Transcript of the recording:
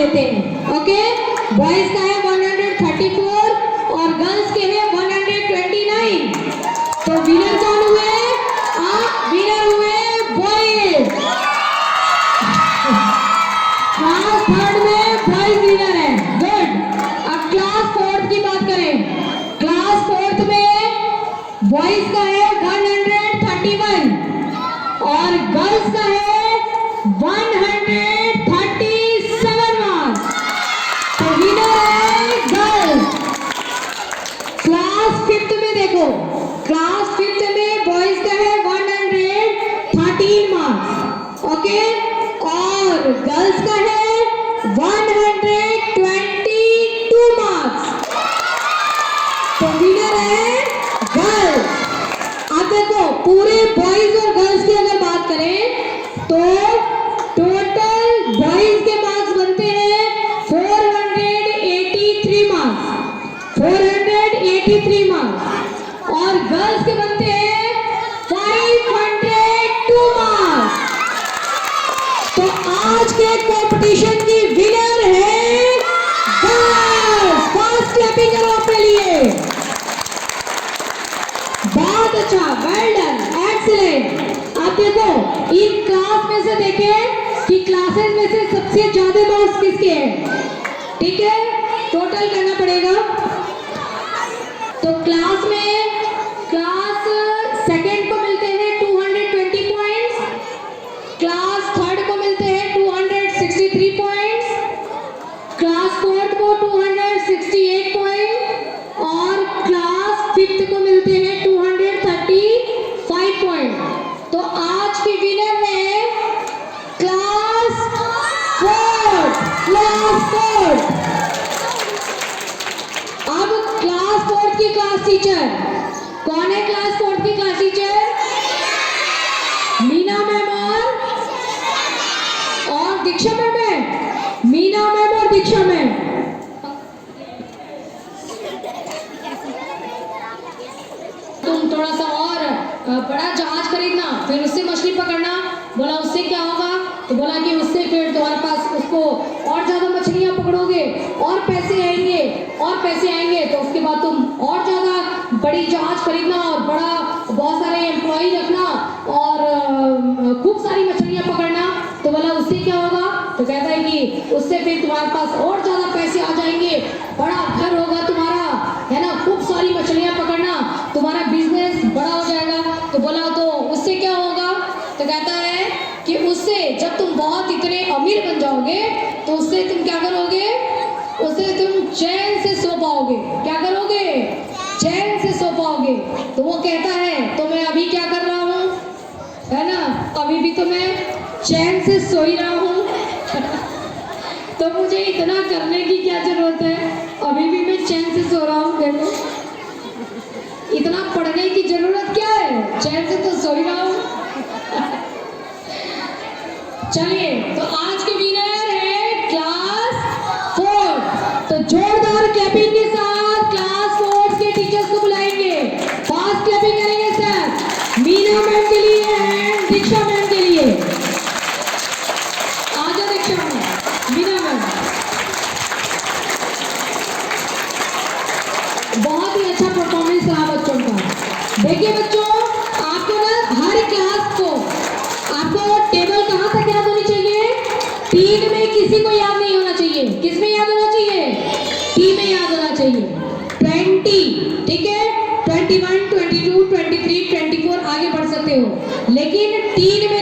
लेते हैं। Okay, boys का है 134 और गर्ल्स के है 129। तो विनर कौन हुए? आप विनर हुए बॉयज। क्लास थर्ड में बॉयज विनर है। गुड। अब क्लास फोर्थ की बात करें। क्लास फोर्थ में बॉयज का है 131 और गर्ल्स का है 137 मार्क्स। तो विनर है गर्ल्स। क्लास फिफ्थ में देखो, क्लास फिफ्थ में बॉयज का है 113 मार्क्स। ओके, और गर्ल्स का है 122 मार्क्स। तो विनर है गर्ल्स। अब देखो, पूरे बॉयज और गर्ल्स की अगर बात करें तो टोटल बॉयज के मार्क्स बनते हैं 483 मार्क्स, 483 मार्क्स और गर्ल्स के बनते हैं 502 मार्क्स। तो आज के कंपटीशन की विनर है गर्ल्स। फास्ट क्लैपिंग करो अपने लिए। बहुत अच्छा, वेल डन, एक्सीलेंट। आप देखो, इन क्लास में से देखें कि क्लासेस में से सबसे ज्यादा मार्क्स किसके हैं। ठीक है, टोटल करना पड़ेगा। तो क्लास में क्लास सेकंड को मिलते हैं 220 पॉइंट्स, क्लास थर्ड को मिलते हैं 263 पॉइंट्स, क्लास फोर्थ को 268 पॉइंट और क्लास फिफ्थ को मिलते हैं 235 पॉइंट। तो आज की विनर है क्लास फोर्थ। Class fourth. अब क्लास फोर्थ की क्लास टीचर कौन है? क्लास फोर्थ की क्लास टीचर मीना मैम और दीक्षा मैम है। मीना मैम और दीक्षा मैम। तुम थोड़ा सा और बड़ा जहाज खरीदना, फिर उससे मछली पकड़ना। बोला उससे क्या होगा? तो बोला कि उससे फिर तुम्हारे पास उसको और ज्यादा मछलियां पकड़ोगे और पैसे आएंगे और पैसे आएंगे, तो उसके बाद तुम और ज्यादा बड़ी जहाज खरीदना और बहुत सारे एम्प्लॉय रखना और खूब सारी मछलियां पकड़ना। तो बोला उससे क्या होगा? तो कहता है कि उससे फिर तुम्हारे पास और ज्यादा पैसे आ जाएंगे, बड़ा घर होगा तुम्हारा, है ना, खूब सारी मछलियां पकड़ना, तुम्हारा बिजनेस बड़ा हो जाएगा। तो बोला तो उससे क्या होगा? तो कहता है कि उससे जब तुम बहुत इतने अमीर बन जाओगे तो उससे तुम क्या करोगे? उससे तुम चैन से सो पाओगे। क्या करोगे? चैन से सो पाओगे। तो वो कहता है तो मैं अभी क्या कर रहा हूँ, है ना, अभी भी तो मैं चैन से सो ही रहा हूँ। तो मुझे इतना करने की क्या जरूरत है, अभी भी मैं चैन से सो रहा हूँ। देखो, इतना पढ़ने की जरूरत क्या है, चैन से तो सो ही रहा हूँ। चलिए, तो आज के विनर है क्लास फोर्थ। तो जोरदार क्लैपिंग के साथ क्लास फोर्थ के टीचर्स को बुलाएंगे। फास्ट क्लैपिंग करेंगे सर। मीना मैम के लिए एंड दीक्षा मैम के लिए। आजा दीक्षा मैम, मीना मैम। बहुत ही अच्छा परफॉर्मेंस रहा बच्चों का। देखिए बच्चों, आपको ना हर क्लास को आपको टेबल कहाँ तक याद होनी चाहिए? 3 में किसी को याद नहीं होना चाहिए। किस में याद होना चाहिए? T में याद होना चाहिए। 20, ठीक है, 21, 22, 23, 24 आगे बढ़ सकते हो, लेकिन 3 में